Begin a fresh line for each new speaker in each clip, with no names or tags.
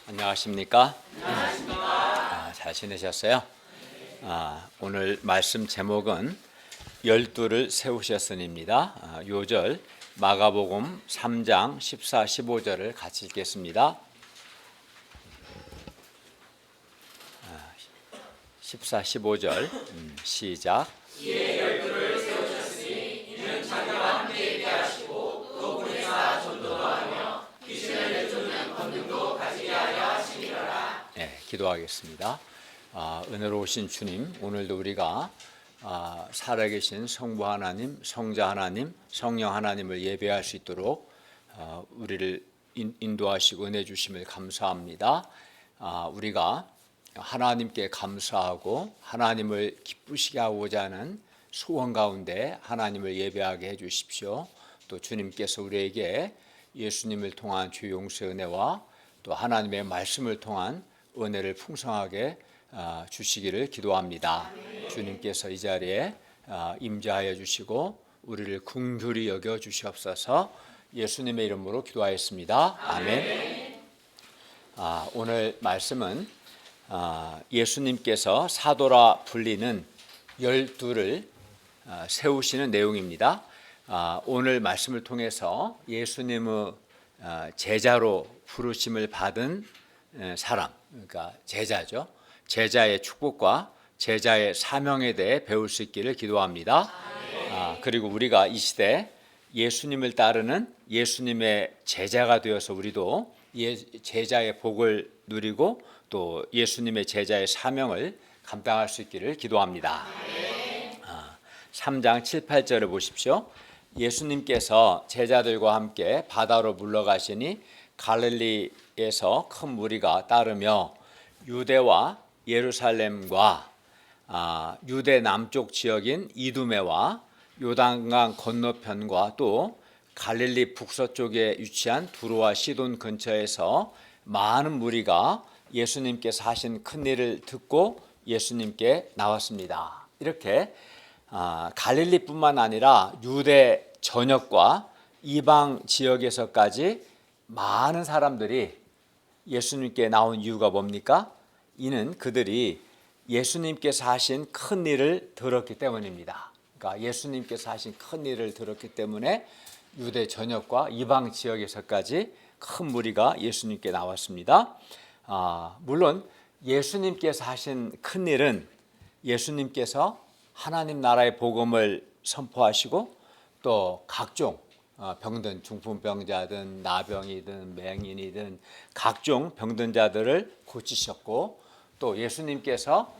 안녕하십니까? 잘 지내셨어요? 오늘 말씀 제목은 열두를 세우셨으니입니다. 요절 마가복음 3장 14, 15절을 같이 읽겠습니다. 14, 15절 시작.
이에 열두를 세우셨으니 이는 자기와 함께 있게 하시고 또 보내사 전도도 하며 귀신을 내쫓는 권능도 가지게 하여 하시니라.
네, 기도하겠습니다. 은혜로우신 주님, 오늘도 우리가 살아계신 성부 하나님, 성자 하나님, 성령 하나님을 예배할 수 있도록 우리를 인도하시고 은혜 주심을 감사합니다. 우리가 하나님께 감사하고 하나님을 기쁘시게 하고자 하는 소원 가운데 하나님을 예배하게 해주십시오. 또 주님께서 우리에게 예수님을 통한 주 용서의 은혜와 또 하나님의 말씀을 통한 은혜를 풍성하게 주시기를 기도합니다. 주님께서 이 자리에 임재하여 주시고 우리를 긍휼히 여겨 주시옵소서. 예수님의 이름으로 기도하였습니다. 아멘. 오늘 말씀은 예수님께서 사도라 불리는 열두를 세우시는 내용입니다. 오늘 말씀을 통해서 예수님의 제자로 부르심을 받은 사람, 그러니까 제자죠. 제자의 축복과 제자의 사명에 대해 배울 수 있기를 기도합니다. 그리고 우리가 이 시대 예수님을 따르는 예수님의 제자가 되어서 우리도 제자의 복을 누리고 또 예수님의 제자의 사명을 감당할 수 있기를 기도합니다. 3장 7, 8절을 보십시오. 예수님께서 제자들과 함께 바다로 물러가시니 갈릴리에서 큰 무리가 따르며 유대와 예루살렘과 유대 남쪽 지역인 이두메와 요단강 건너편과 또 갈릴리 북서쪽에 위치한 두로와 시돈 근처에서 많은 무리가 예수님께서 하신 큰일을 듣고 예수님께 나왔습니다. 이렇게 갈릴리뿐만 아니라 유대 전역과 이방 지역에서까지 많은 사람들이 예수님께 나온 이유가 뭡니까? 이는 그들이 예수님께서 하신 큰일을 들었기 때문입니다. 그러니까 예수님께서 하신 큰일을 들었기 때문에 유대 전역과 이방 지역에서까지 큰 무리가 예수님께 나왔습니다. 물론 예수님께서 하신 큰일은 예수님께서 하나님 나라의 복음을 선포하시고 또 각종 병든 중풍병자든 나병이든 맹인이든 각종 병든 자들을 고치셨고 또 예수님께서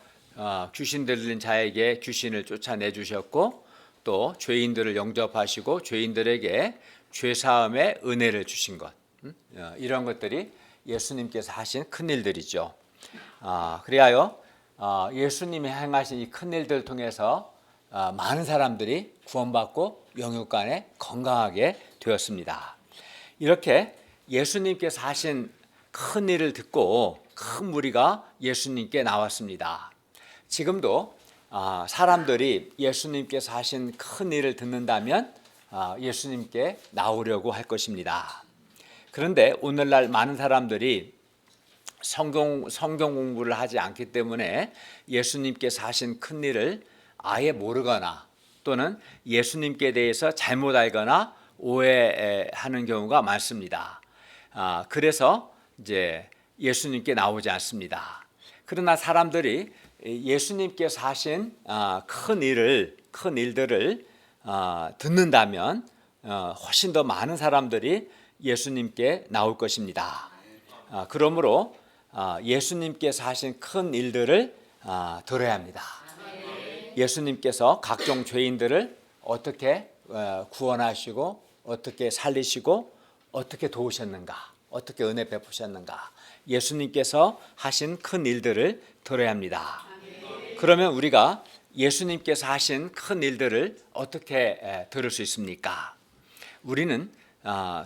귀신 들린 자에게 귀신을 쫓아내 주셨고 또 죄인들을 영접하시고 죄인들에게 죄사함의 은혜를 주신 것, 이런 것들이 예수님께서 하신 큰일들이죠. 그리하여 예수님이 행하신 이 큰일들을 통해서 많은 사람들이 구원받고 영육간에 건강하게 되었습니다. 이렇게 예수님께서 하신 큰일을 듣고 큰 무리가 예수님께 나왔습니다. 지금도 사람들이 예수님께서 하신 큰일을 듣는다면 예수님께 나오려고 할 것입니다. 그런데 오늘날 많은 사람들이 성경 공부를 하지 않기 때문에 예수님께서 하신 큰일을 아예 모르거나 또는 예수님께 대해서 잘못 알거나 오해하는 경우가 많습니다. 그래서 이제 예수님께 나오지 않습니다. 그러나 사람들이 예수님께서 하신 큰 일들을 듣는다면 훨씬 더 많은 사람들이 예수님께 나올 것입니다. 그러므로 예수님께서 하신 큰 일들을 들어야 합니다. 예수님께서 각종 죄인들을 어떻게 구원하시고 어떻게 살리시고 어떻게 도우셨는가, 어떻게 은혜 베푸셨는가, 예수님께서 하신 큰 일들을 들어야 합니다. 그러면 우리가 예수님께서 하신 큰 일들을 어떻게 들을 수 있습니까? 우리는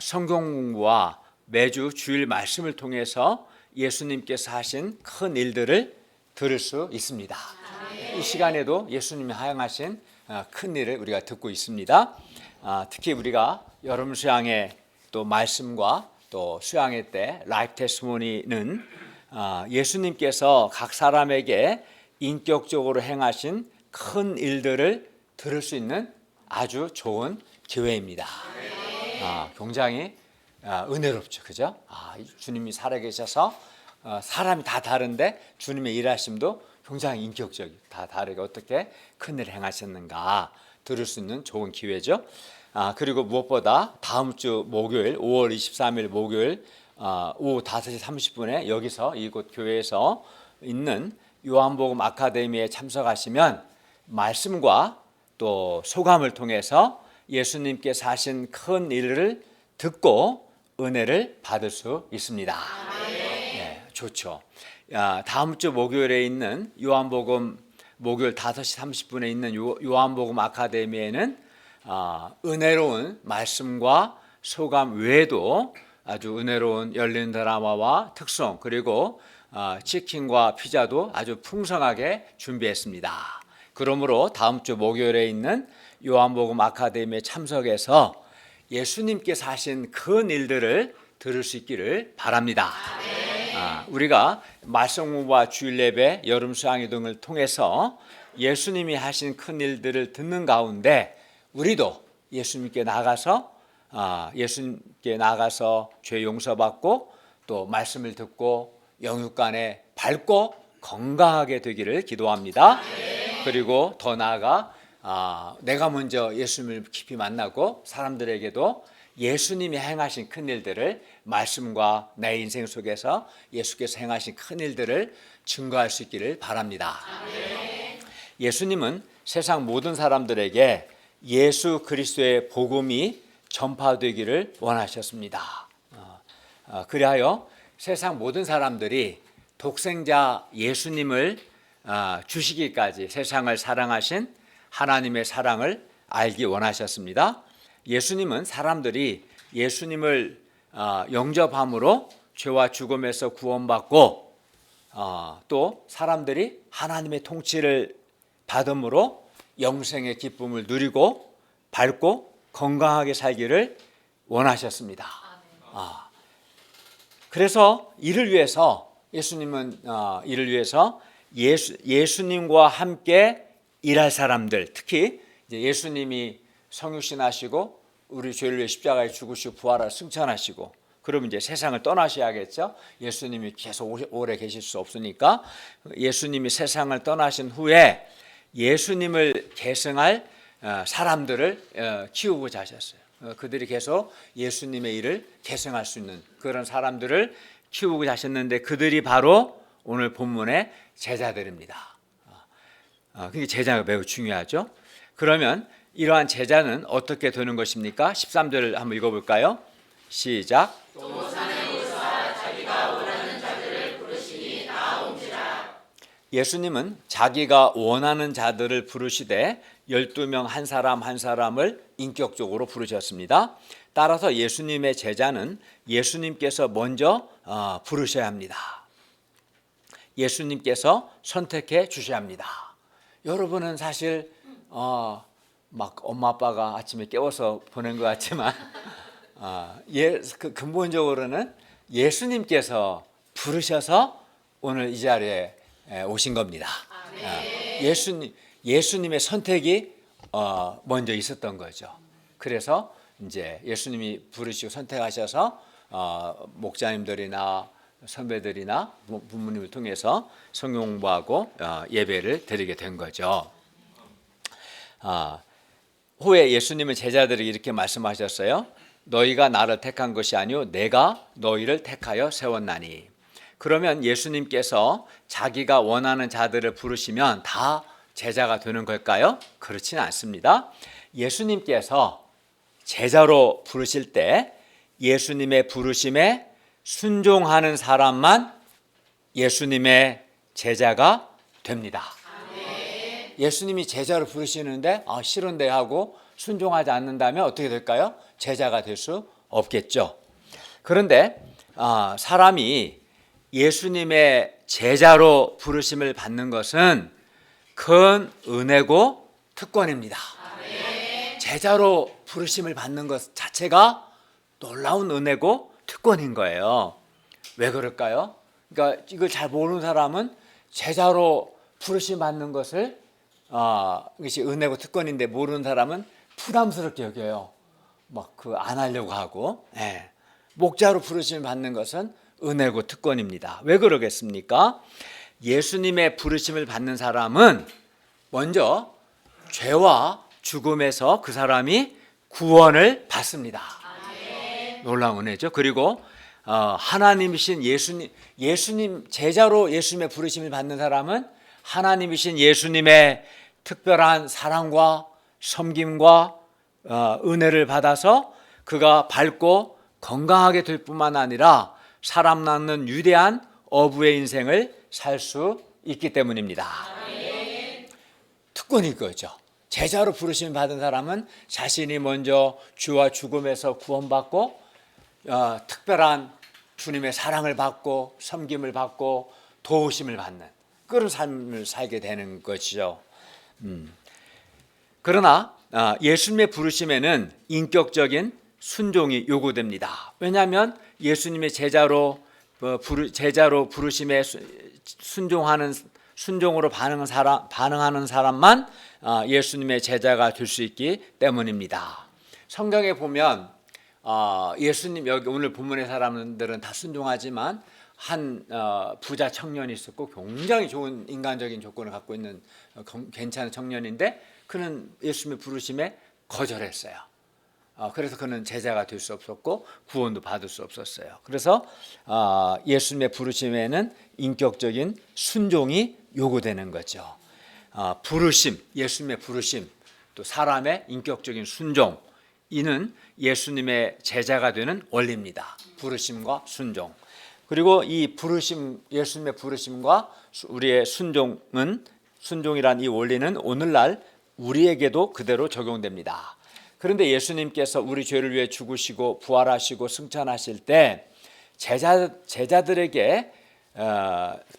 성경 공부와 매주 주일 말씀을 통해서 예수님께서 하신 큰 일들을 들을 수 있습니다. 이 시간에도 예수님이 행하신 큰 일을 우리가 듣고 있습니다. 특히 우리가 여름 수양의 또 말씀과 또 수양회 때 라이프 테스티모니는 예수님께서 각 사람에게 인격적으로 행하신 큰 일들을 들을 수 있는 아주 좋은 기회입니다. 굉장히 은혜롭죠, 그죠? 주님이 살아계셔서 사람이 다 다른데 주님의 일하심도 굉장히 인격적이고 다 다르게 어떻게 큰 일을 행하셨는가 들을 수 있는 좋은 기회죠. 그리고 무엇보다 다음 주 목요일 5월 23일 목요일 오후 5시 30분에 여기서 이곳 교회에서 있는 요한복음 아카데미에 참석하시면 말씀과 또 소감을 통해서 예수님께서 하신 큰 일을 듣고 은혜를 받을 수 있습니다. 네, 좋죠. 다음 주 목요일에 있는 요한복음 목요일 5시 30분에 있는 요한복음 아카데미에는 은혜로운 말씀과 소감 외에도 아주 은혜로운 열린 드라마와 특송 그리고 치킨과 피자도 아주 풍성하게 준비했습니다. 그러므로 다음 주 목요일에 있는 요한복음 아카데미에 참석해서 예수님께서 하신 큰 일들을 들을 수 있기를 바랍니다. 우리가 말씀 공부와 주일 예배, 여름 수양회 등을 통해서 예수님이 하신 큰 일들을 듣는 가운데 우리도 예수님께 나가서 죄 용서받고 또 말씀을 듣고 영육간에 밝고 건강하게 되기를 기도합니다. 그리고 더 나아가 내가 먼저 예수님을 깊이 만나고 사람들에게도 예수님이 행하신 큰 일들을 말씀과 내 인생 속에서 예수께서 행하신 큰 일들을 증거할 수 있기를 바랍니다. 예수님은 세상 모든 사람들에게 예수 그리스도의 복음이 전파되기를 원하셨습니다. 그리하여 세상 모든 사람들이 독생자 예수님을 주시기까지 세상을 사랑하신 하나님의 사랑을 알기 원하셨습니다. 예수님은 사람들이 예수님을 영접함으로 죄와 죽음에서 구원받고 또 사람들이 하나님의 통치를 받음으로 영생의 기쁨을 누리고 밝고 건강하게 살기를 원하셨습니다. 그래서 이를 위해서 예수님은 예수님과 함께 일할 사람들, 특히 이제 예수님이 성육신하시고 우리 죄를 위해 십자가에 죽으시고 부활하여 승천하시고 그러면 이제 세상을 떠나셔야겠죠. 예수님이 계속 오래 계실 수 없으니까 예수님이 세상을 떠나신 후에 예수님을 계승할 사람들을 키우고자 하셨어요. 그들이 계속 예수님의 일을 계승할 수 있는 그런 사람들을 키우고자 하셨는데 그들이 바로 오늘 본문의 제자들입니다. 그게 제자가 매우 중요하죠. 그러면 이러한 제자는 어떻게 되는 것입니까? 13절 한번 읽어볼까요? 시작. 예수님은 자기가 원하는 자들을 부르시되 12명 한 사람 한 사람을 인격적으로 부르셨습니다. 따라서 예수님의 제자는 예수님께서 먼저 부르셔야 합니다. 예수님께서 선택해 주셔야 합니다. 여러분은 사실 막 엄마 아빠가 아침에 깨워서 보낸 것 같지만 근본적으로는 예수님께서 부르셔서 오늘 이 자리에 오신 겁니다. 예수님의 선택이 먼저 있었던 거죠. 그래서 이제 예수님이 부르시고 선택하셔서 목자님들이나 선배들이나 부모님을 통해서 성경 공부하고 예배를 드리게 된 거죠. 후에 예수님은 제자들에게 이렇게 말씀하셨어요. 너희가 나를 택한 것이 아니요 내가 너희를 택하여 세웠나니. 그러면 예수님께서 자기가 원하는 자들을 부르시면 다 제자가 되는 걸까요? 그렇지는 않습니다. 예수님께서 제자로 부르실 때 예수님의 부르심에 순종하는 사람만 예수님의 제자가 됩니다. 예수님이 제자로 부르시는데 싫은데 하고 순종하지 않는다면 어떻게 될까요? 제자가 될 수 없겠죠. 그런데 사람이 예수님의 제자로 부르심을 받는 것은 큰 은혜고 특권입니다. 제자로 부르심을 받는 것 자체가 놀라운 은혜고 특권인 거예요. 왜 그럴까요? 그러니까 이걸 잘 모르는 사람은 제자로 부르심 받는 것을 이것이 은혜고 특권인데 모르는 사람은 부담스럽게 여겨요. 막 안 하려고 하고. 예. 목자로 부르심 받는 것은 은혜고 특권입니다. 왜 그러겠습니까? 예수님의 부르심을 받는 사람은 먼저 죄와 죽음에서 그 사람이 구원을 받습니다. 놀라운 은혜죠. 그리고 하나님이신 예수님 제자로 예수님의 부르심을 받는 사람은 하나님이신 예수님의 특별한 사랑과 섬김과 은혜를 받아서 그가 밝고 건강하게 될 뿐만 아니라 사람 낳는 위대한 어부의 인생을 살 수 있기 때문입니다. 특권인 거죠. 제자로 부르심 받은 사람은 자신이 먼저 죄와 죽음에서 구원받고 특별한 주님의 사랑을 받고 섬김을 받고 도우심을 받는 그런 삶을 살게 되는 것이죠. 그러나 예수님의 부르심에는 인격적인 순종이 요구됩니다. 왜냐하면 예수님의 제자로 부르심에 순종으로 반응하는 사람만 예수님의 제자가 될 수 있기 때문입니다. 성경에 보면 예수님 여기 오늘 본문의 사람들은 다 순종하지만 한 부자 청년이 있었고 굉장히 좋은 인간적인 조건을 갖고 있는 괜찮은 청년인데 그는 예수님의 부르심에 거절했어요. 그래서 그는 제자가 될 수 없었고 구원도 받을 수 없었어요. 그래서 예수님의 부르심에는 인격적인 순종이 요구되는 거죠. 부르심, 예수님의 부르심, 또 사람의 인격적인 순종, 이는 예수님의 제자가 되는 원리입니다. 부르심과 순종. 그리고 이 부르심, 예수님의 부르심과 우리의 순종이란 이 원리는 오늘날 우리에게도 그대로 적용됩니다. 그런데 예수님께서 우리 죄를 위해 죽으시고 부활하시고 승천하실 때 제자들에게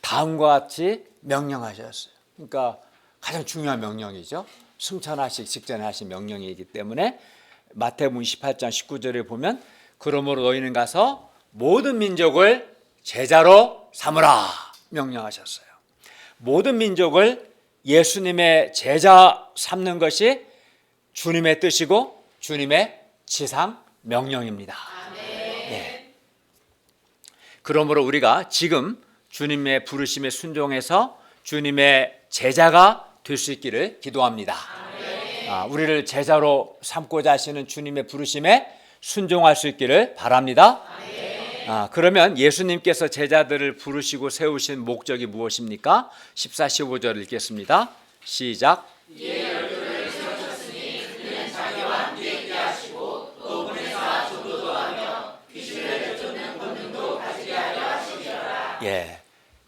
다음과 같이 명령하셨어요. 그러니까 가장 중요한 명령이죠. 승천하시기 직전에 하신 명령이기 때문에 마태복음 28장 19절에 보면 그러므로 너희는 가서 모든 민족을 제자로 삼으라 명령하셨어요. 모든 민족을 예수님의 제자 삼는 것이 주님의 뜻이고 주님의 지상 명령입니다. 네. 그러므로 우리가 지금 주님의 부르심에 순종해서 주님의 제자가 될 수 있기를 기도합니다. 우리를 제자로 삼고자 하시는 주님의 부르심에 순종할 수 있기를 바랍니다. 그러면 예수님께서 제자들을 부르시고 세우신 목적이 무엇입니까? 14, 15절 읽겠습니다. 시작.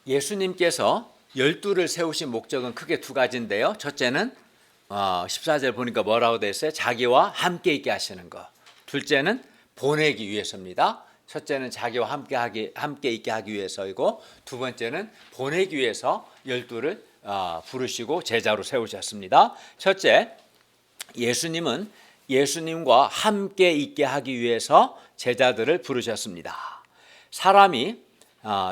예수님께서 12를 세우신 목적은 크게 두 가지인데요. 첫째는 14절 보니까 뭐라고 되어 있어요? 자기와 함께 있게 하시는 것. 둘째는 보내기 위해서입니다. 첫째는 자기와 함께 있게 하기 위해서이고 두 번째는 보내기 위해서 12를 부르시고 제자로 세우셨습니다. 첫째, 예수님은 예수님과 함께 있게 하기 위해서 제자들을 부르셨습니다. 사람이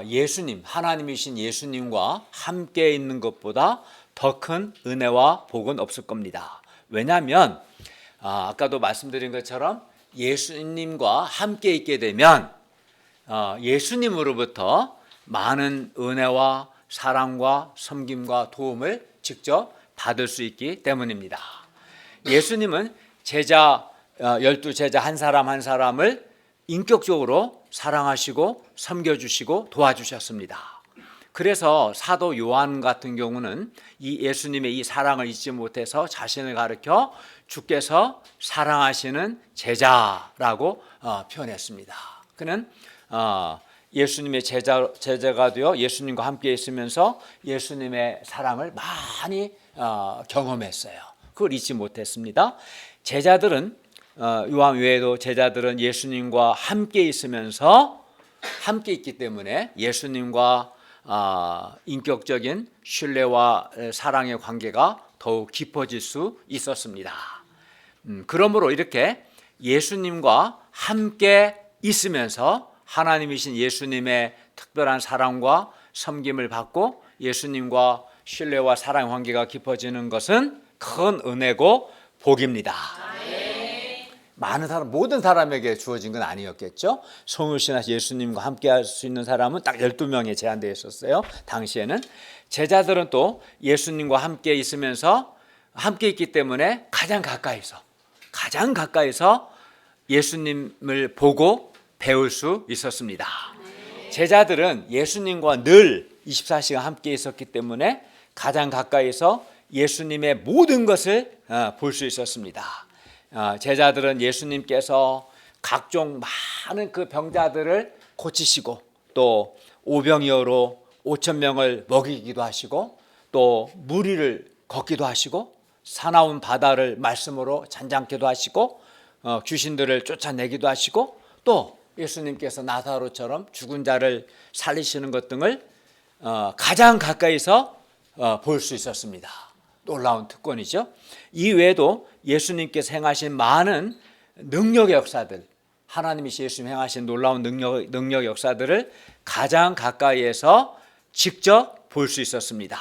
예수님, 하나님이신 예수님과 함께 있는 것보다 더 큰 은혜와 복은 없을 겁니다. 왜냐하면 아까도 말씀드린 것처럼 예수님과 함께 있게 되면 예수님으로부터 많은 은혜와 사랑과 섬김과 도움을 직접 받을 수 있기 때문입니다. 예수님은 12제자 한 사람 한 사람을 인격적으로 사랑하시고 섬겨주시고 도와주셨습니다. 그래서 사도 요한 같은 경우는 이 예수님의 이 사랑을 잊지 못해서 자신을 가리켜 주께서 사랑하시는 제자라고 표현했습니다. 그는 예수님의 제자가 되어 예수님과 함께 있으면서 예수님의 사랑을 많이 경험했어요. 그걸 잊지 못했습니다. 제자들은 요한 외에도 제자들은 예수님과 함께 있으면서 함께 있기 때문에 예수님과 인격적인 신뢰와 사랑의 관계가 더욱 깊어질 수 있었습니다. 그러므로 이렇게 예수님과 함께 있으면서 하나님이신 예수님의 특별한 사랑과 섬김을 받고 예수님과 신뢰와 사랑의 관계가 깊어지는 것은 큰 은혜고 복입니다. 많은 사람, 모든 사람에게 주어진 건 아니었겠죠. 성육신하신 예수님과 함께 할 수 있는 사람은 딱 12명에 제한되어 있었어요. 당시에는. 제자들은 또 예수님과 함께 있으면서 함께 있기 때문에 가장 가까이서 예수님을 보고 배울 수 있었습니다. 제자들은 예수님과 늘 24시간 함께 있었기 때문에 가장 가까이서 예수님의 모든 것을 볼 수 있었습니다. 제자들은 예수님께서 각종 많은 그 병자들을 고치시고 또 오병이어로 5,000명을 먹이기도 하시고 또 물 위를 걷기도 하시고 사나운 바다를 말씀으로 잔잔케도 하시고 귀신들을 쫓아내기도 하시고 또 예수님께서 나사로처럼 죽은 자를 살리시는 것 등을 가장 가까이서 볼 수 있었습니다. 놀라운 특권이죠. 이 외에도 예수님께서 행하신 많은 능력의 역사들, 하나님이신 예수님 행하신 놀라운 능력 역사들을 가장 가까이에서 직접 볼 수 있었습니다.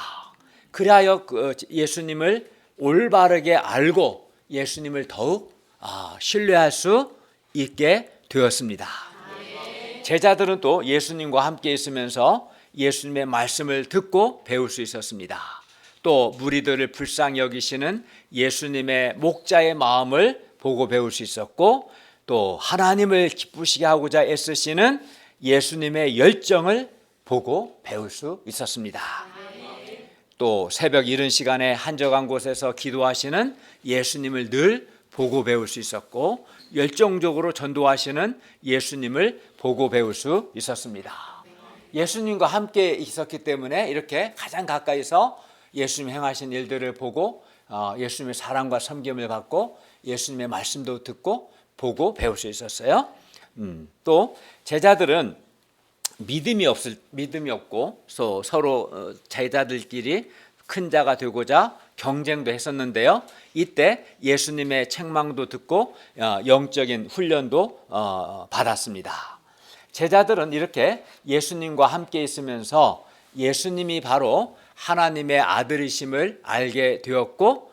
그리하여 예수님을 올바르게 알고 예수님을 더욱 신뢰할 수 있게 되었습니다. 제자들은 또 예수님과 함께 있으면서 예수님의 말씀을 듣고 배울 수 있었습니다. 또 무리들을 불쌍히 여기시는 예수님의 목자의 마음을 보고 배울 수 있었고 또 하나님을 기쁘시게 하고자 애쓰시는 예수님의 열정을 보고 배울 수 있었습니다. 또 새벽 이른 시간에 한적한 곳에서 기도하시는 예수님을 늘 보고 배울 수 있었고 열정적으로 전도하시는 예수님을 보고 배울 수 있었습니다. 예수님과 함께 있었기 때문에 이렇게 가장 가까이서 예수님 행하신 일들을 보고 예수님의 사랑과 섬김을 받고 예수님의 말씀도 듣고 보고 배울 수 있었어요. 또 제자들은 믿음이 없고 서로 제자들끼리 큰 자가 되고자 경쟁도 했었는데요. 이때 예수님의 책망도 듣고 영적인 훈련도 받았습니다. 제자들은 이렇게 예수님과 함께 있으면서 예수님이 바로 하나님의 아들이심을 알게 되었고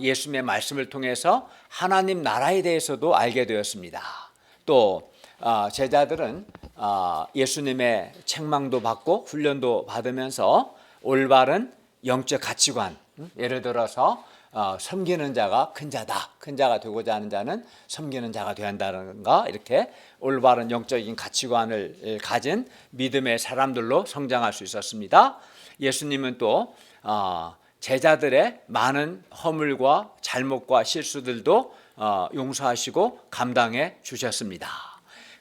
예수님의 말씀을 통해서 하나님 나라에 대해서도 알게 되었습니다. 또 제자들은 예수님의 책망도 받고 훈련도 받으면서 올바른 영적 가치관, 예를 들어서 섬기는 자가 큰 자가 되고자 하는 자는 섬기는 자가 되어야 한다는가, 이렇게 올바른 영적인 가치관을 가진 믿음의 사람들로 성장할 수 있었습니다. 예수님은 또 제자들의 많은 허물과 잘못과 실수들도 용서하시고 감당해 주셨습니다.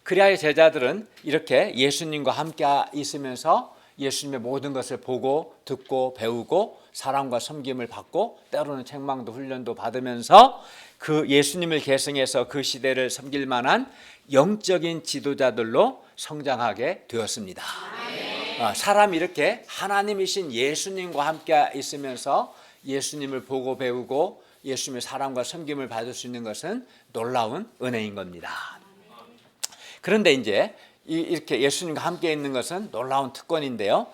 그리하여 제자들은 이렇게 예수님과 함께 있으면서 예수님의 모든 것을 보고 듣고 배우고 사랑과 섬김을 받고 때로는 책망도 훈련도 받으면서 그 예수님을 계승해서 그 시대를 섬길 만한 영적인 지도자들로 성장하게 되었습니다. 사람이 이렇게 하나님이신 예수님과 함께 있으면서 예수님을 보고 배우고 예수님의 사랑과 섬김을 받을 수 있는 것은 놀라운 은혜인 겁니다. 그런데 이제 이렇게 예수님과 함께 있는 것은 놀라운 특권인데요.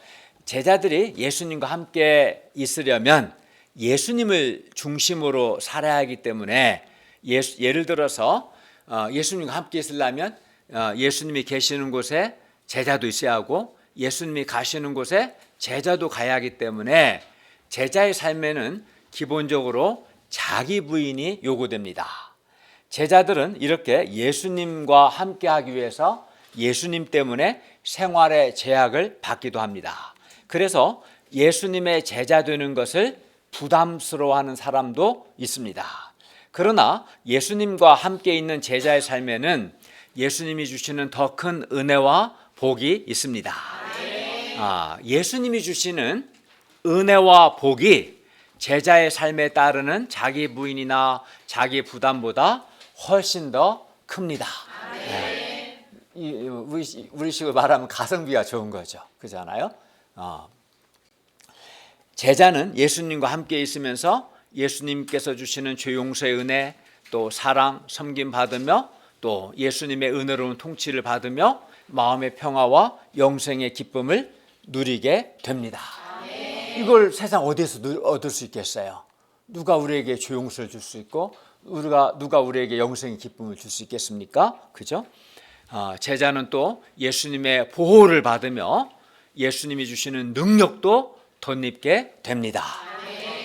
제자들이 예수님과 함께 있으려면 예수님을 중심으로 살아야 하기 때문에 예를 들어서 예수님과 함께 있으려면 예수님이 계시는 곳에 제자도 있어야 하고 예수님이 가시는 곳에 제자도 가야 하기 때문에 제자의 삶에는 기본적으로 자기 부인이 요구됩니다. 제자들은 이렇게 예수님과 함께 하기 위해서 예수님 때문에 생활의 제약을 받기도 합니다. 그래서 예수님의 제자 되는 것을 부담스러워하는 사람도 있습니다. 그러나 예수님과 함께 있는 제자의 삶에는 예수님이 주시는 더 큰 은혜와 복이 있습니다. 예수님이 주시는 은혜와 복이 제자의 삶에 따르는 자기 부인이나 자기 부담보다 훨씬 더 큽니다. 우리식으로 말하면 가성비가 좋은 거죠. 그렇잖아요. 제자는 예수님과 함께 있으면서 예수님께서 주시는 죄 용서의 은혜, 또 사랑, 섬김 받으며 또 예수님의 은혜로운 통치를 받으며 마음의 평화와 영생의 기쁨을 누리게 됩니다. 이걸 세상 어디에서 얻을 수 있겠어요? 누가 우리에게 조용수를 줄 수 있고 누가 우리에게 영생의 기쁨을 줄 수 있겠습니까? 그죠? 제자는 또 예수님의 보호를 받으며 예수님이 주시는 능력도 덧입게 됩니다.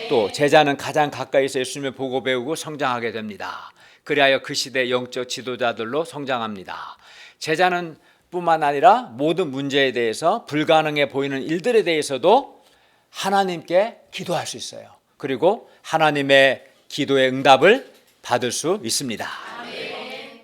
또 제자는 가장 가까이서 예수님을 보고 배우고 성장하게 됩니다. 그리하여 그 시대 영적 지도자들로 성장합니다. 제자는 뿐만 아니라 모든 문제에 대해서 불가능해 보이는 일들에 대해서도 하나님께 기도할 수 있어요. 그리고 하나님의 기도의 응답을 받을 수 있습니다.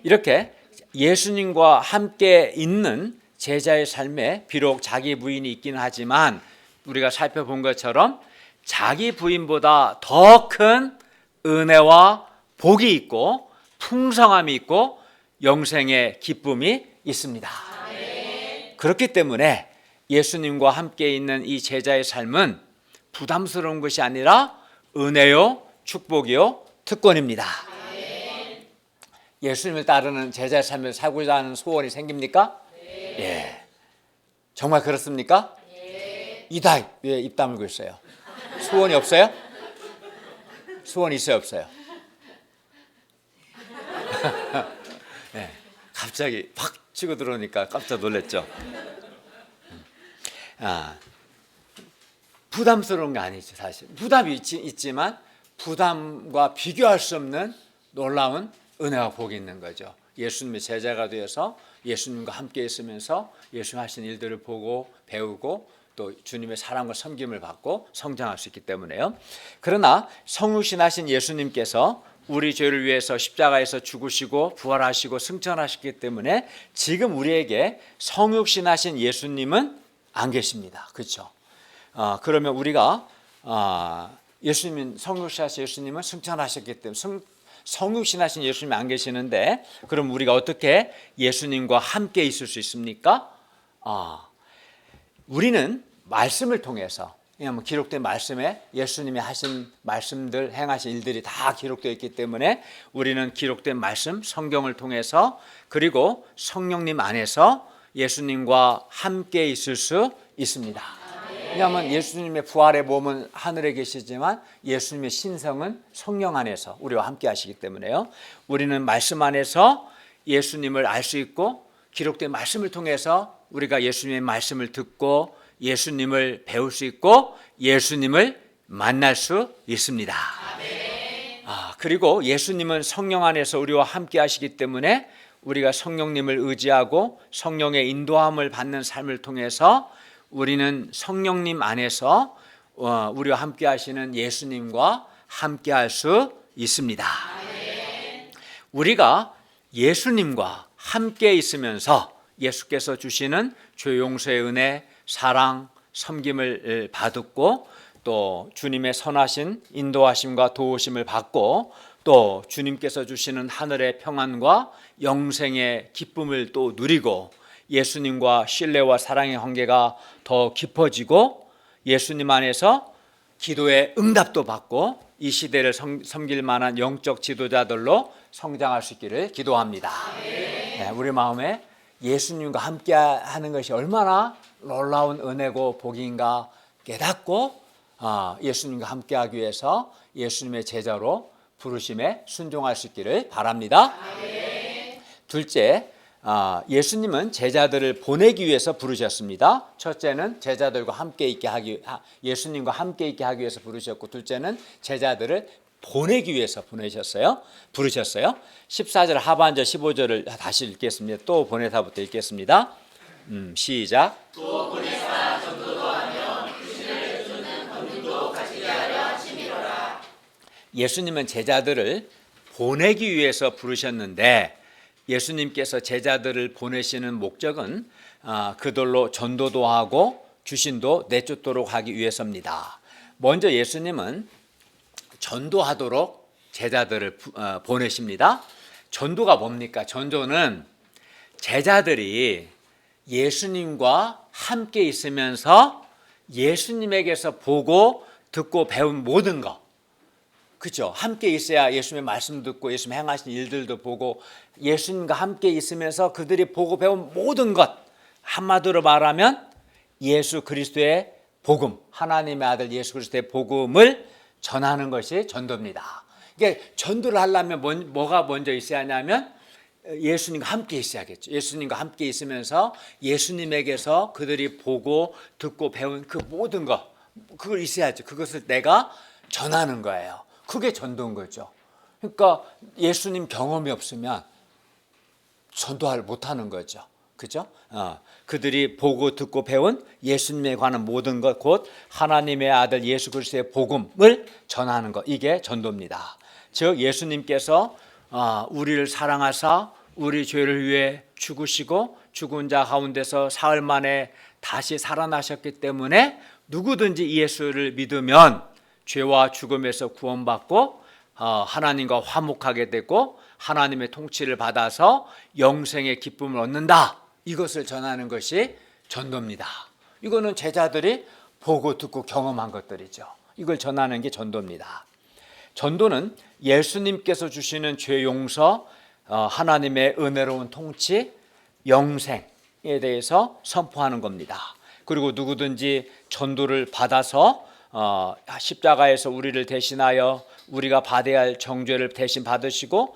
이렇게 예수님과 함께 있는 제자의 삶에 비록 자기 부인이 있긴 하지만 우리가 살펴본 것처럼 자기 부인보다 더 큰 은혜와 복이 있고 풍성함이 있고 영생의 기쁨이 있습니다. 그렇기 때문에 예수님과 함께 있는 이 제자의 삶은 부담스러운 것이 아니라 은혜요, 축복이요, 특권입니다. 예수님을 따르는 제자의 삶을 살고자 하는 소원이 생깁니까? 예. 정말 그렇습니까? 이다 왜 입 다물고 있어요? 소원이 없어요? 소원 있어요, 없어요? 네, 갑자기 팍 치고 들어오니까 깜짝 놀랐죠. 부담스러운 게 아니지 사실. 부담이 있지만 부담과 비교할 수 없는 놀라운 은혜와 복이 있는 거죠. 예수님의 제자가 되어서 예수님과 함께 있으면서 예수님 하신 일들을 보고 배우고 또 주님의 사랑과 섬김을 받고 성장할 수 있기 때문에요. 그러나 성육신하신 예수님께서 우리 죄를 위해서 십자가에서 죽으시고 부활하시고 승천하셨기 때문에 지금 우리에게 성육신하신 예수님은 안 계십니다. 그렇죠? 그러면 우리가 예수님 성육신하신 예수님은 승천하셨기 때문에 성육신하신 예수님이 안 계시는데 그럼 우리가 어떻게 예수님과 함께 있을 수 있습니까? 우리는 말씀을 통해서 왜냐하면 기록된 말씀에 예수님이 하신 말씀들 행하신 일들이 다 기록되어 있기 때문에 우리는 기록된 말씀 성경을 통해서 그리고 성령님 안에서 예수님과 함께 있을 수 있습니다. 왜냐하면 예수님의 부활의 몸은 하늘에 계시지만 예수님의 신성은 성령 안에서 우리와 함께 하시기 때문에요. 우리는 말씀 안에서 예수님을 알 수 있고 기록된 말씀을 통해서 우리가 예수님의 말씀을 듣고 예수님을 배울 수 있고 예수님을 만날 수 있습니다. 그리고 예수님은 성령 안에서 우리와 함께 하시기 때문에 우리가 성령님을 의지하고 성령의 인도함을 받는 삶을 통해서 우리는 성령님 안에서 우리와 함께 하시는 예수님과 함께 할 수 있습니다. 우리가 예수님과 함께 있으면서 예수께서 주시는 죄 용서의 은혜, 사랑, 섬김을 받고 또 주님의 선하신 인도하심과 도우심을 받고 또 주님께서 주시는 하늘의 평안과 영생의 기쁨을 또 누리고 예수님과 신뢰와 사랑의 관계가 더 깊어지고 예수님 안에서 기도의 응답도 받고 이 시대를 섬길 만한 영적 지도자들로 성장할 수 있기를 기도합니다. 네, 우리 마음에 예수님과 함께 하는 것이 얼마나 놀라운 은혜고 복인가 깨닫고 예수님과 함께 하기 위해서 예수님의 제자로 부르심에 순종할 수 있기를 바랍니다. 둘째, 예수님은 제자들을 보내기 위해서 부르셨습니다. 첫째는 제자들과 함께 있게 예수님과 함께 있게 하기 위해서 부르셨고 둘째는 제자들을 보내기 위해서 부르셨어요. 14절 하반절 15절을 다시 읽겠습니다. 또 보내사부터 읽겠습니다. 시작. 또 보내사 전도도 하며 주신을 주는 권능도 가지게 하려 하심이로라. 예수님은 제자들을 보내기 위해서 부르셨는데 예수님께서 제자들을 보내시는 목적은 그들로 전도도 하고 주신도 내쫓도록 하기 위해서입니다. 먼저 예수님은 전도하도록 제자들을 보내십니다. 전도가 뭡니까? 전도는 제자들이 예수님과 함께 있으면서 예수님에게서 보고 듣고 배운 모든 것, 그렇죠? 함께 있어야 예수님의 말씀 듣고 예수님 행하신 일들도 보고 예수님과 함께 있으면서 그들이 보고 배운 모든 것, 한마디로 말하면 예수 그리스도의 복음, 하나님의 아들 예수 그리스도의 복음을 전하는 것이 전도입니다. 이게 전도를 하려면 뭐가 먼저 있어야 하냐면 예수님과 함께 있어야겠죠. 예수님과 함께 있으면서 예수님에게서 그들이 보고 듣고 배운 그 모든 것, 그걸 있어야죠. 그것을 내가 전하는 거예요. 그게 전도인 거죠. 그러니까 예수님 경험이 없으면 전도를 못하는 거죠. 그죠? 그들이 보고 듣고 배운 예수님에 관한 모든 것, 곧 하나님의 아들 예수 그리스도의 복음을 전하는 것, 이게 전도입니다. 즉 예수님께서 우리를 사랑하사 우리 죄를 위해 죽으시고 죽은 자 가운데서 사흘 만에 다시 살아나셨기 때문에 누구든지 예수를 믿으면 죄와 죽음에서 구원받고 하나님과 화목하게 되고 하나님의 통치를 받아서 영생의 기쁨을 얻는다. 이것을 전하는 것이 전도입니다. 이거는 제자들이 보고 듣고 경험한 것들이죠. 이걸 전하는 게 전도입니다. 전도는 예수님께서 주시는 죄 용서, 하나님의 은혜로운 통치, 영생에 대해서 선포하는 겁니다. 그리고 누구든지 전도를 받아서 십자가에서 우리를 대신하여 우리가 받아야 할 정죄를 대신 받으시고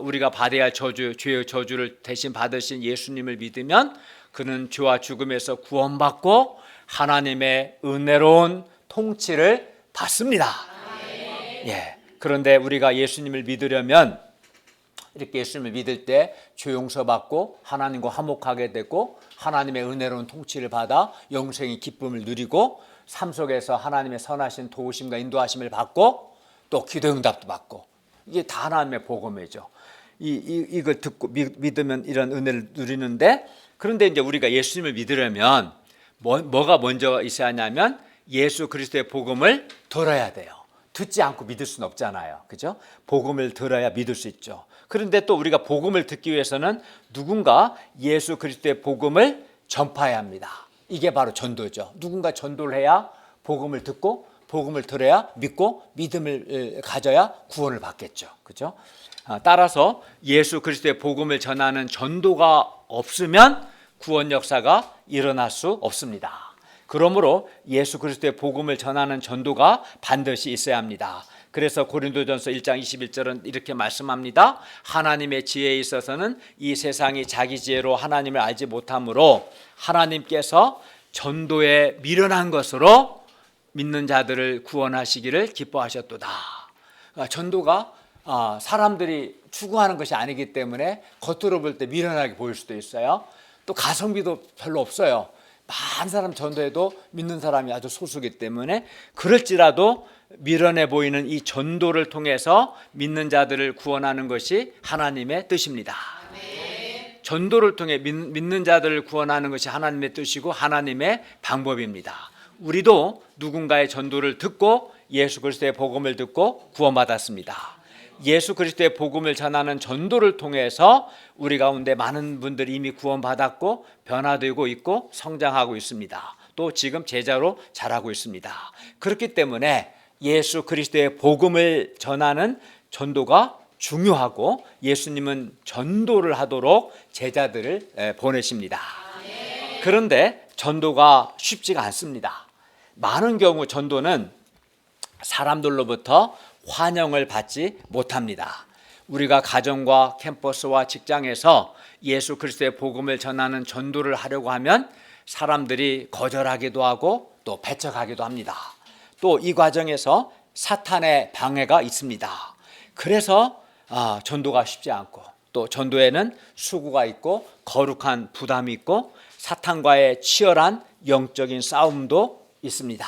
우리가 받아야 할 죄의 저주를 대신 받으신 예수님을 믿으면 그는 죄와 죽음에서 구원받고 하나님의 은혜로운 통치를 받습니다. 예. 그런데 우리가 예수님을 믿으려면 이렇게 예수님을 믿을 때 죄 용서받고 하나님과 화목하게 되고 하나님의 은혜로운 통치를 받아 영생의 기쁨을 누리고 삶 속에서 하나님의 선하신 도우심과 인도하심을 받고 또 기도 응답도 받고, 이게 다 하나님의 복음이죠. 이걸 듣고 믿으면 이런 은혜를 누리는데, 그런데 이제 우리가 예수님을 믿으려면 뭐가 먼저 있어야 하냐면 예수 그리스도의 복음을 들어야 돼요. 듣지 않고 믿을 수는 없잖아요. 그죠? 복음을 들어야 믿을 수 있죠. 그런데 또 우리가 복음을 듣기 위해서는 누군가 예수 그리스도의 복음을 전파해야 합니다. 이게 바로 전도죠. 누군가 전도를 해야 복음을 듣고 복음을 들어야 믿고 믿음을 가져야 구원을 받겠죠. 그죠? 따라서 예수 그리스도의 복음을 전하는 전도가 없으면 구원 역사가 일어날 수 없습니다. 그러므로 예수 그리스도의 복음을 전하는 전도가 반드시 있어야 합니다. 그래서 고린도전서 1장 21절은 이렇게 말씀합니다. 하나님의 지혜에 있어서는 이 세상이 자기 지혜로 하나님을 알지 못하므로 하나님께서 전도에 미련한 것으로 믿는 자들을 구원하시기를 기뻐하셨도다. 전도가 사람들이 추구하는 것이 아니기 때문에 겉으로 볼 때 미련하게 보일 수도 있어요. 또 가성비도 별로 없어요. 많은 사람 전도해도 믿는 사람이 아주 소수이기 때문에 그럴지라도 미련해 보이는 이 전도를 통해서 믿는 자들을 구원하는 것이 하나님의 뜻입니다. 전도를 통해 믿는 자들을 구원하는 것이 하나님의 뜻이고 하나님의 방법입니다. 우리도 누군가의 전도를 듣고 예수 그리스도의 복음을 듣고 구원받았습니다. 예수 그리스도의 복음을 전하는 전도를 통해서 우리 가운데 많은 분들이 이미 구원받았고 변화되고 있고 성장하고 있습니다. 또 지금 제자로 자라고 있습니다. 그렇기 때문에 예수 그리스도의 복음을 전하는 전도가 중요하고 예수님은 전도를 하도록 제자들을 보내십니다. 그런데 전도가 쉽지가 않습니다. 많은 경우 전도는 사람들로부터 환영을 받지 못합니다. 우리가 가정과 캠퍼스와 직장에서 예수 그리스도의 복음을 전하는 전도를 하려고 하면 사람들이 거절하기도 하고 또 배척하기도 합니다. 또 이 과정에서 사탄의 방해가 있습니다. 그래서 전도가 쉽지 않고 또 전도에는 수고가 있고 거룩한 부담이 있고 사탄과의 치열한 영적인 싸움도 있습니다.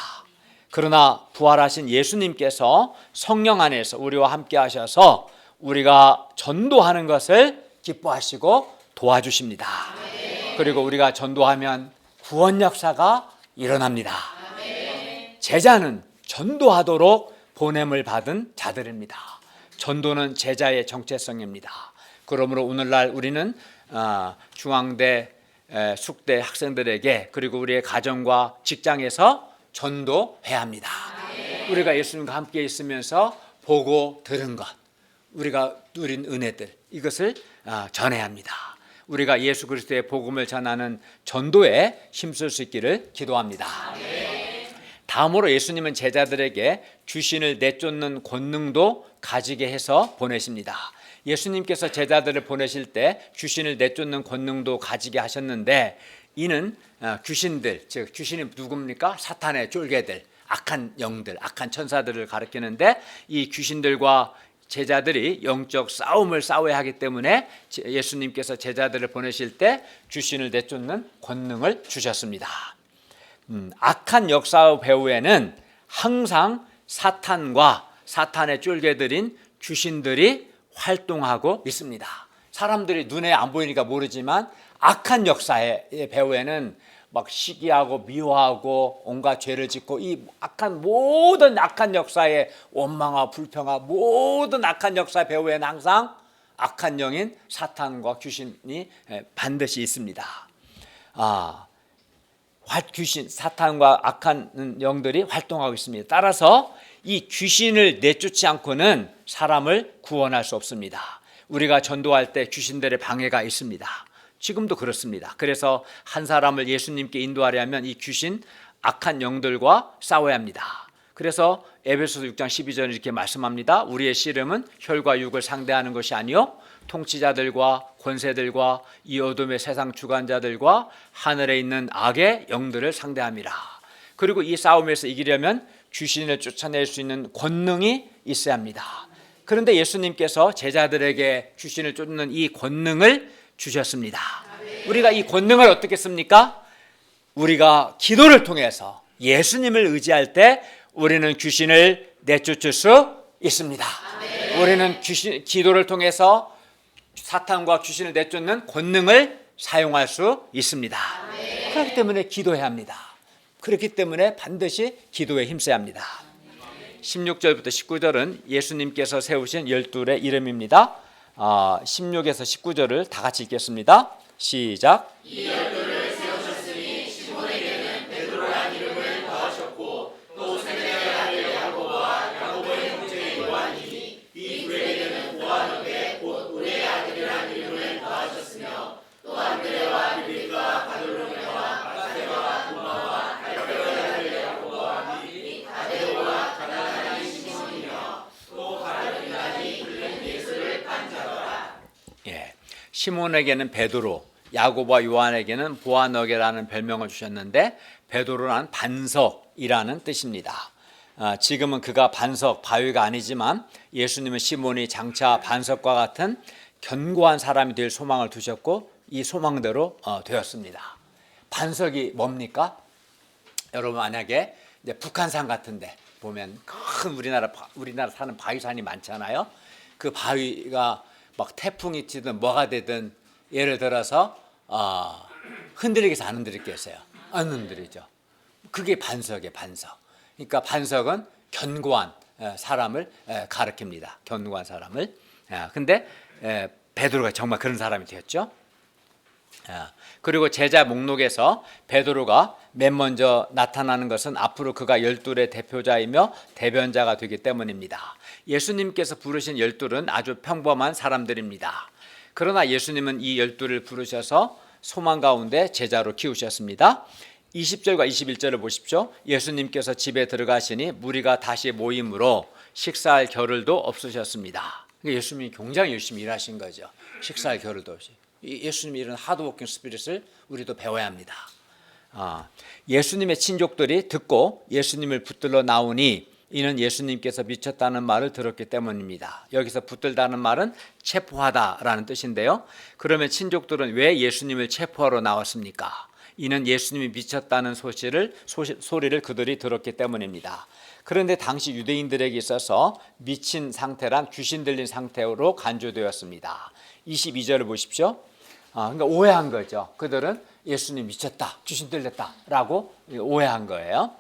그러나 부활하신 예수님께서 성령 안에서 우리와 함께 하셔서 우리가 전도하는 것을 기뻐하시고 도와주십니다. 그리고 우리가 전도하면 구원 역사가 일어납니다. 제자는 전도하도록 보냄을 받은 자들입니다. 전도는 제자의 정체성입니다. 그러므로 오늘날 우리는 중앙대, 숙대 학생들에게 그리고 우리의 가정과 직장에서 전도해야 합니다. 우리가 예수님과 함께 있으면서 보고 들은 것, 우리가 누린 은혜들, 이것을 전해야 합니다. 우리가 예수 그리스도의 복음을 전하는 전도에 힘쓸 수 있기를 기도합니다. 다음으로 예수님은 제자들에게 귀신을 내쫓는 권능도 가지게 해서 보내십니다. 예수님께서 제자들을 보내실 때 귀신을 내쫓는 권능도 가지게 하셨는데, 이는 귀신들, 즉 귀신이 누굽니까? 사탄의 쫄개들, 악한 영들, 악한 천사들을 가리키는데, 이 귀신들과 제자들이 영적 싸움을 싸워야 하기 때문에 예수님께서 제자들을 보내실 때 귀신을 내쫓는 권능을 주셨습니다. 악한 역사의 배후에는 항상 사탄과 사탄의 쫄개들인 귀신들이 활동하고 있습니다. 사람들이 눈에 안 보이니까 모르지만 악한 역사의 배후에는 막 시기하고 미워하고 온갖 죄를 짓고, 이 모든 악한 역사의 원망과 불평과 모든 악한 역사의 배후에는 항상 악한 영인 사탄과 귀신이 반드시 있습니다. 귀신, 사탄과 악한 영들이 활동하고 있습니다. 따라서 이 귀신을 내쫓지 않고는 사람을 구원할 수 없습니다. 우리가 전도할 때 귀신들의 방해가 있습니다. 지금도 그렇습니다. 그래서 한 사람을 예수님께 인도하려면 이 귀신, 악한 영들과 싸워야 합니다. 그래서 에베소서 6장 12절에 이렇게 말씀합니다. 우리의 씨름은 혈과 육을 상대하는 것이 아니요 통치자들과 권세들과 이 어둠의 세상 주관자들과 하늘에 있는 악의 영들을 상대함이라. 그리고 이 싸움에서 이기려면 귀신을 쫓아낼 수 있는 권능이 있어야 합니다. 그런데 예수님께서 제자들에게 귀신을 쫓는 이 권능을 주셨습니다. 우리가 이 권능을 어떻게 씁니까? 우리가 기도를 통해서 예수님을 의지할 때 우리는 귀신을 내쫓을 수 있습니다. 우리는 기도를 통해서 사탄과 귀신을 내쫓는 권능을 사용할 수 있습니다. 그렇기 때문에 기도해야 합니다. 그렇기 때문에 반드시 기도에 힘써야 합니다. 16절부터 19절은 예수님께서 세우신 12의 이름입니다. 16에서 19절을 다 같이 읽겠습니다. 시작.
이 12를 세우셨으니 시몬에게는 베드로란 이름을 더하셨고 또 세베대의 아들 야고보와 야고보의 형제 요한이니 이 둘에게는 보아너게 곧 우리의 아들이란 이름을 더하셨으며 또 안드레와 빌립과 바돌로메와 마세와 도마와 알페오의 아들 야고보와 및 다데오와 가나나인 시몬이며 또 바르디나니 불린 예수를 판 자더라.
시몬에게는 베드로, 야고보와 요한에게는 보아너게라는 별명을 주셨는데, 베드로란 반석이라는 뜻입니다. 지금은 그가 반석, 바위가 아니지만 예수님은 시몬이 장차 반석과 같은 견고한 사람이 될 소망을 두셨고 이 소망대로 되었습니다. 반석이 뭡니까? 여러분, 만약에 이제 북한산 같은데 보면 큰 우리나라 사는 바위산이 많잖아요. 그 바위가 막 태풍이 치든 뭐가 되든 예를 들어서 흔들리겠어 안 흔들리겠어요? 안 흔들리죠. 그게 반석이에요, 반석. 그러니까 반석은 견고한 사람을 가리킵니다. 견고한 사람을. 근데 베드로가 정말 그런 사람이 되었죠. 그리고 제자 목록에서 베드로가 맨 먼저 나타나는 것은 앞으로 그가 12의 대표자이며 대변자가 되기 때문입니다. 예수님께서 부르신 12은 아주 평범한 사람들입니다. 그러나 예수님은 이 12를 부르셔서 소망 가운데 제자로 키우셨습니다. 20절과 21절을 보십시오. 예수님께서 집에 들어가시니 무리가 다시 모임으로 식사할 겨를도 없으셨습니다. 예수님이 굉장히 열심히 일하신 거죠. 식사할 겨를도 없이. 예수님이 이런 하드워킹 스피릿을 우리도 배워야 합니다. 예수님의 친족들이 듣고 예수님을 붙들러 나오니 이는 예수님께서 미쳤다는 말을 들었기 때문입니다. 여기서 붙들다는 말은 체포하다라는 뜻인데요. 그러면 친족들은 왜 예수님을 체포하러 나왔습니까? 이는 예수님이 미쳤다는 소리를 그들이 들었기 때문입니다. 그런데 당시 유대인들에게 있어서 미친 상태란 귀신 들린 상태로 간주되었습니다. 22절을 보십시오. 그러니까 오해한 거죠. 그들은 예수님 미쳤다, 귀신 들렸다라고 오해한 거예요.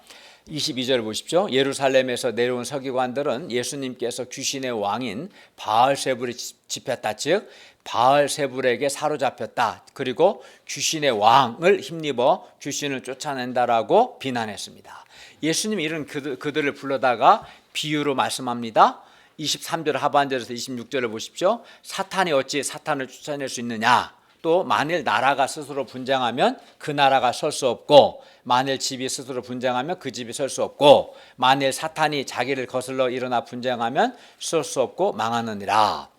22절 보십시오. 예루살렘에서 내려온 서기관들은 예수님께서 귀신의 왕인 바알세불이 집혔다, 즉 바알세불에게 사로잡혔다, 그리고 귀신의 왕을 힘입어 귀신을 쫓아낸다라고 비난했습니다. 예수님이 이런 그들을 불러다가 비유로 말씀합니다. 23절 하반절에서 26절을 보십시오. 사탄이 어찌 사탄을 쫓아낼 수 있느냐, 또 만일 나라가 스스로 분쟁하면 그 나라가 설 수 없고, 만일 집이 스스로 분쟁하면 그 집이 설 수 없고, 만일 사탄이 자기를 거슬러 일어나 분쟁하면 설 수 없고 망하느니라.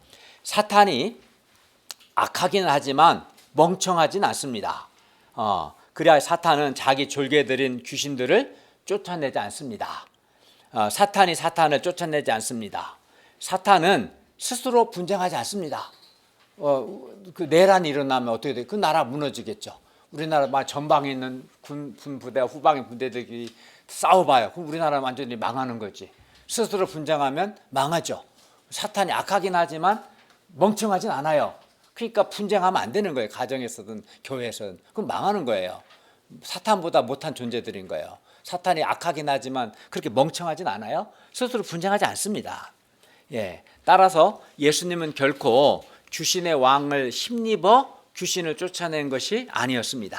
사탄이 악하기는 하지만 멍청하진 않습니다. 그래야 사탄은 자기 졸개들인 귀신들을 쫓아내지 않습니다. 사탄이 사탄을 쫓아내지 않습니다. 사탄은 스스로 분쟁하지 않습니다. 그 내란이 일어나면 어떻게 돼요? 그 나라 무너지겠죠. 우리나라 막 전방에 있는 군 부대와 후방의 부대들이 싸워봐요. 그럼 우리나라 완전히 망하는 거지. 스스로 분쟁하면 망하죠. 사탄이 악하긴 하지만 멍청하진 않아요. 그러니까 분쟁하면 안 되는 거예요. 가정에서든 교회에서든. 그럼 망하는 거예요. 사탄보다 못한 존재들인 거예요. 사탄이 악하긴 하지만 그렇게 멍청하진 않아요. 스스로 분쟁하지 않습니다. 따라서 예수님은 결코 귀신의 왕을 힘입어 귀신을 쫓아낸 것이 아니었습니다.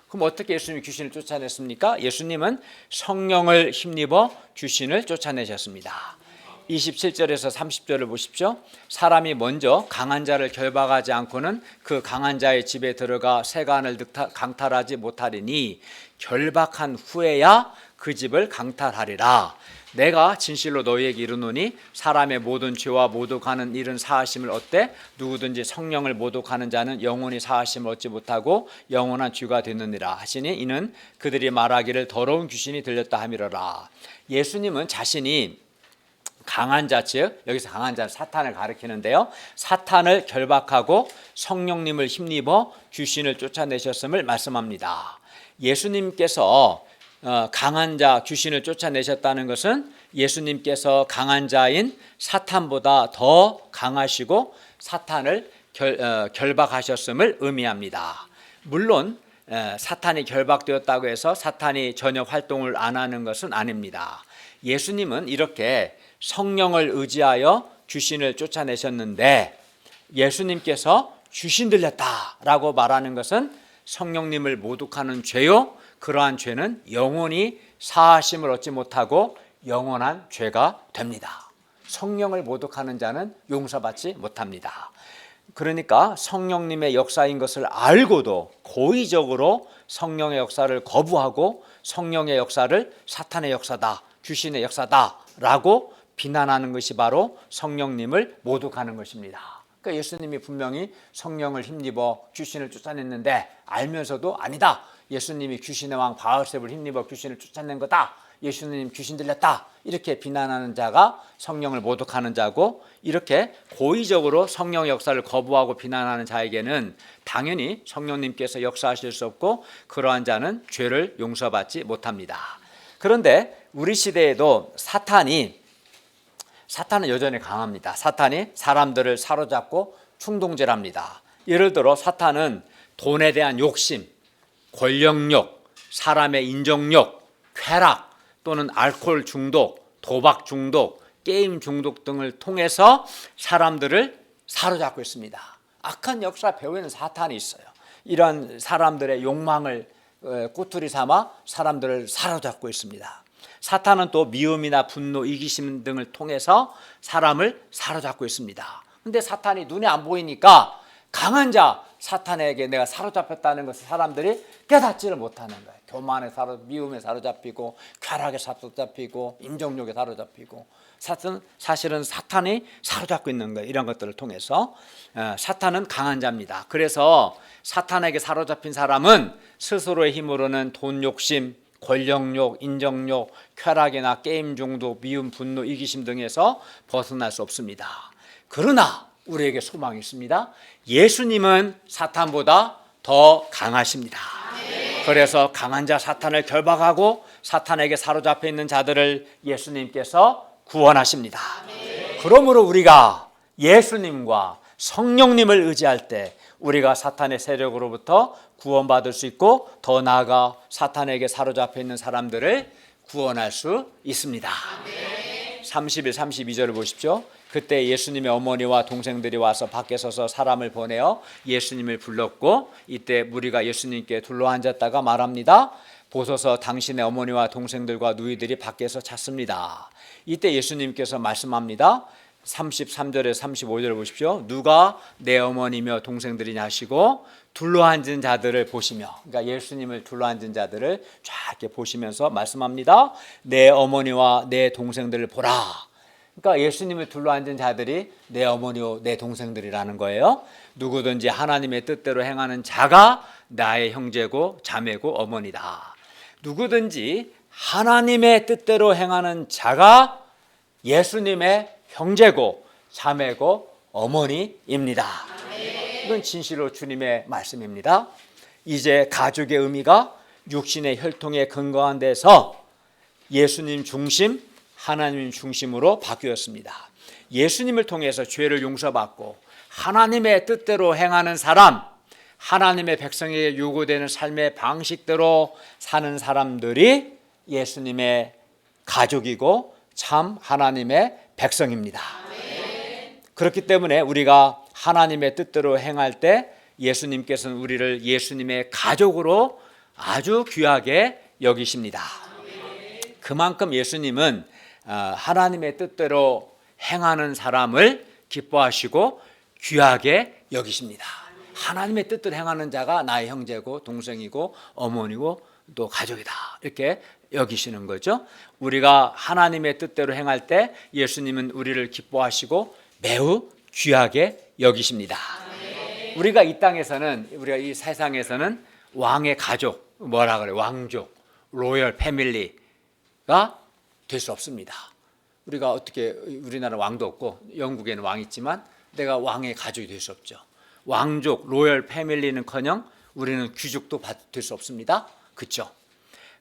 그럼 어떻게 예수님이 귀신을 쫓아냈습니까? 예수님은 성령을 힘입어 귀신을 쫓아내셨습니다. 27절에서 30절을 보십시오. 사람이 먼저 강한 자를 결박하지 않고는 그 강한 자의 집에 들어가 세간을 강탈하지 못하리니 결박한 후에야 그 집을 강탈하리라. 내가 진실로 너희에게 이르노니 사람의 모든 죄와 모독하는 일은 사하심을 얻되 누구든지 성령을 모독하는 자는 영원히 사하심을 얻지 못하고 영원한 죄가 되느니라 하시니 이는 그들이 말하기를 더러운 귀신이 들렸다 함이로라. 예수님은 자신이 강한 자, 즉 여기서 강한 자는 사탄을 가리키는데요, 사탄을 결박하고 성령님을 힘입어 귀신을 쫓아내셨음을 말씀합니다. 예수님께서 강한 자 귀신을 쫓아내셨다는 것은 예수님께서 강한 자인 사탄보다 더 강하시고 사탄을 결박하셨음을 의미합니다. 물론 사탄이 결박되었다고 해서 사탄이 전혀 활동을 안 하는 것은 아닙니다. 예수님은 이렇게 성령을 의지하여 귀신을 쫓아내셨는데, 예수님께서 귀신 들렸다라고 말하는 것은 성령님을 모독하는 죄요, 그러한 죄는 영원히 사하심을 얻지 못하고 영원한 죄가 됩니다. 성령을 모독하는 자는 용서받지 못합니다. 그러니까 성령님의 역사인 것을 알고도 고의적으로 성령의 역사를 거부하고 성령의 역사를 사탄의 역사다, 귀신의 역사다라고 비난하는 것이 바로 성령님을 모독하는 것입니다. 그러니까 예수님이 분명히 성령을 힘입어 귀신을 쫓아냈는데 알면서도 아니다, 예수님이 귀신의 왕 바알세불을 힘입어 귀신을 쫓아낸 거다, 예수님 귀신 들렸다, 이렇게 비난하는 자가 성령을 모독하는 자고, 이렇게 고의적으로 성령의 역사를 거부하고 비난하는 자에게는 당연히 성령님께서 역사하실 수 없고 그러한 자는 죄를 용서받지 못합니다. 그런데 우리 시대에도 사탄은 여전히 강합니다. 사탄이 사람들을 사로잡고 충동질합니다. 예를 들어 사탄은 돈에 대한 욕심, 권력욕, 사람의 인정욕, 쾌락, 또는 알코올 중독, 도박 중독, 게임 중독 등을 통해서 사람들을 사로잡고 있습니다. 악한 역사 배후에는 사탄이 있어요. 이런 사람들의 욕망을 꼬투리 삼아 사람들을 사로잡고 있습니다. 사탄은 또 미움이나 분노, 이기심 등을 통해서 사람을 사로잡고 있습니다. 근데 사탄이 눈에 안 보이니까 강한 자 사탄에게 내가 사로잡혔다는 것을 사람들이 깨닫지를 못하는 거예요. 교만에 미움에 사로잡히고 쾌락에 사로잡히고 인정욕에 사로잡히고, 사실은 사탄이 사로잡고 있는 거예요. 이런 것들을 통해서 사탄은 강한 자입니다. 그래서 사탄에게 사로잡힌 사람은 스스로의 힘으로는 돈 욕심, 권력욕, 인정욕, 쾌락이나 게임 중독, 미움, 분노, 이기심 등에서 벗어날 수 없습니다. 그러나 우리에게 소망이 있습니다. 예수님은 사탄보다 더 강하십니다. 그래서 강한 자 사탄을 결박하고 사탄에게 사로잡혀 있는 자들을 예수님께서 구원하십니다. 그러므로 우리가 예수님과 성령님을 의지할 때 우리가 사탄의 세력으로부터 구원받을 수 있고, 더 나아가 사탄에게 사로잡혀 있는 사람들을 구원할 수 있습니다. 31, 32절을 보십시오. 그때 예수님의 어머니와 동생들이 와서 밖에 서서 사람을 보내어 예수님을 불렀고, 이때 무리가 예수님께 둘러앉았다가 말합니다. 보소서 당신의 어머니와 동생들과 누이들이 밖에서 찾습니다. 이때 예수님께서 말씀합니다. 33절에서 35절을 보십시오. 누가 내 어머니며 동생들이냐 하시고 둘러앉은 자들을 보시며, 그러니까 예수님을 둘러앉은 자들을 쫙 이렇게 보시면서 말씀합니다. 내 어머니와 내 동생들을 보라. 그러니까 예수님을 둘러앉은 자들이 내 어머니요 내 동생들이라는 거예요. 누구든지 하나님의 뜻대로 행하는 자가 나의 형제고 자매고 어머니다. 누구든지 하나님의 뜻대로 행하는 자가 예수님의 형제고 자매고 어머니입니다. 이건 진실로 주님의 말씀입니다. 이제 가족의 의미가 육신의 혈통에 근거한 데서 예수님 중심, 하나님 중심으로 바뀌었습니다. 예수님을 통해서 죄를 용서받고 하나님의 뜻대로 행하는 사람, 하나님의 백성에게 요구되는 삶의 방식대로 사는 사람들이 예수님의 가족이고 참 하나님의 백성입니다. 그렇기 때문에 우리가 하나님의 뜻대로 행할 때 예수님께서는 우리를 예수님의 가족으로 아주 귀하게 여기십니다. 그만큼 예수님은 하나님의 뜻대로 행하는 사람을 기뻐하시고 귀하게 여기십니다. 하나님의 뜻대로 행하는 자가 나의 형제고 동생이고 어머니고 또 가족이다, 이렇게 여기시는 거죠. 우리가 하나님의 뜻대로 행할 때 예수님은 우리를 기뻐하시고 매우 귀하게 여기십니다. 우리가 이 땅에서는, 우리가 이 세상에서는 왕의 가족, 뭐라 그래, 왕족, 로열 패밀리가 될 수 없습니다. 우리가 어떻게, 우리나라 왕도 없고 영국에는 왕이 있지만 내가 왕의 가족이 될 수 없죠. 왕족, 로열 패밀리는커녕 우리는 귀족도 될 수 없습니다. 그렇죠?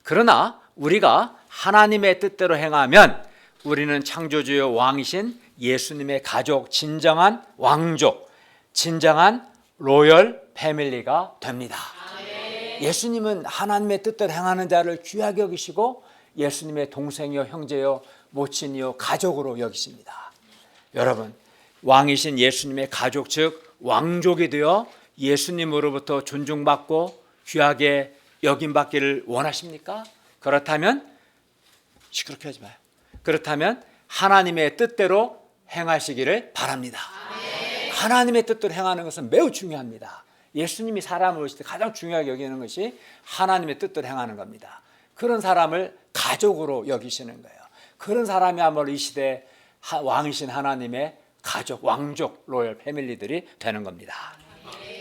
그러나 우리가 하나님의 뜻대로 행하면 우리는 창조주여 왕이신 예수님의 가족, 진정한 왕족, 진정한 로열 패밀리가 됩니다. 예수님은 하나님의 뜻대로 행하는 자를 귀하게 여기시고 예수님의 동생이요 형제요 모친이요 가족으로 여기십니다. 여러분, 왕이신 예수님의 가족, 즉 왕족이 되어 예수님으로부터 존중받고 귀하게 여김받기를 원하십니까? 그렇다면 시끄럽게 하지 마요. 그렇다면 하나님의 뜻대로 행하시기를 바랍니다. 하나님의 뜻대로 행하는 것은 매우 중요합니다. 예수님이 사람을 오실 때 가장 중요하게 여기는 것이 하나님의 뜻대로 행하는 겁니다. 그런 사람을 가족으로 여기시는 거예요. 그런 사람이야말로 이 시대 왕이신 하나님의 가족, 왕족, 로열 패밀리들이 되는 겁니다.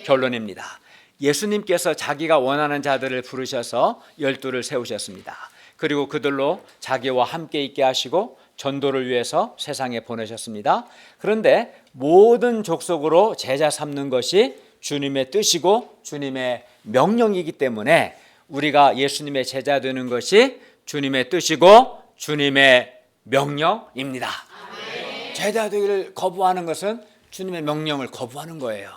결론입니다. 예수님께서 자기가 원하는 자들을 부르셔서 12를 세우셨습니다. 그리고 그들로 자기와 함께 있게 하시고 전도를 위해서 세상에 보내셨습니다. 그런데 모든 족속으로 제자 삼는 것이 주님의 뜻이고 주님의 명령이기 때문에 우리가 예수님의 제자 되는 것이 주님의 뜻이고 주님의 명령입니다. 제자 되기를 거부하는 것은 주님의 명령을 거부하는 거예요.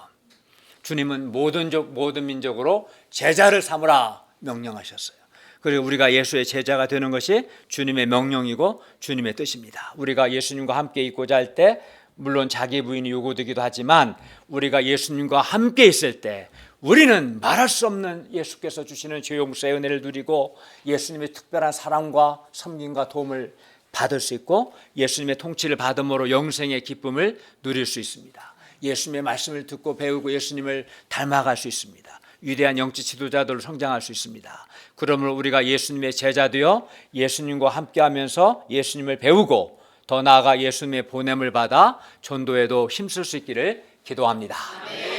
주님은 모든 민족으로 제자를 삼으라 명령하셨어요. 그리고 우리가 예수의 제자가 되는 것이 주님의 명령이고 주님의 뜻입니다. 우리가 예수님과 함께 있고자 할 때 물론 자기 부인이 요구되기도 하지만 우리가 예수님과 함께 있을 때 우리는 말할 수 없는 예수께서 주시는 죄 용서의 은혜를 누리고 예수님의 특별한 사랑과 섬김과 도움을 받을 수 있고 예수님의 통치를 받음으로 영생의 기쁨을 누릴 수 있습니다. 예수님의 말씀을 듣고 배우고 예수님을 닮아갈 수 있습니다. 위대한 영적 지도자들로 성장할 수 있습니다. 그러므로 우리가 예수님의 제자 되어 예수님과 함께하면서 예수님을 배우고 더 나아가 예수님의 보냄을 받아 전도에도 힘쓸 수 있기를 기도합니다.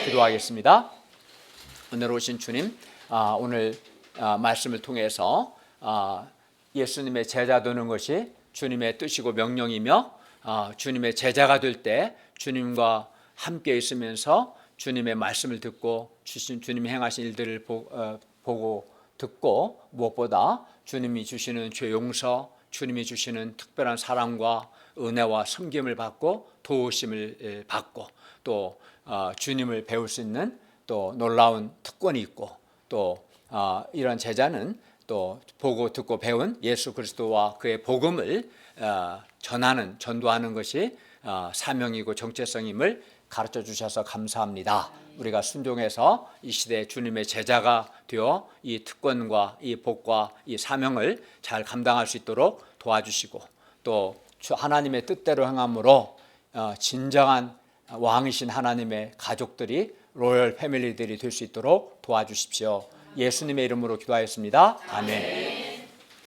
기도하겠습니다. 오늘 오신 주님, 오늘 말씀을 통해서 예수님의 제자 되는 것이 주님의 뜻이고 명령이며 주님의 제자가 될 때 주님과 함께 있으면서 주님의 말씀을 듣고 주님이 행하신 일들을 보고 듣고 무엇보다 주님이 주시는 죄 용서, 주님이 주시는 특별한 사랑과 은혜와 섬김을 받고 도우심을 받고 또 주님을 배울 수 있는 또 놀라운 특권이 있고 또 이런 제자는 또 보고 듣고 배운 예수 그리스도와 그의 복음을 전도하는 것이 사명이고 정체성임을 가르쳐 주셔서 감사합니다. 우리가 순종해서 이 시대에 주님의 제자가 되어 이 특권과 이 복과 이 사명을 잘 감당할 수 있도록 도와주시고 또 하나님의 뜻대로 행함으로 진정한 왕이신 하나님의 가족들이 로열 패밀리들이 될 수 있도록 도와주십시오. 예수님의 이름으로 기도하였습니다. 아멘.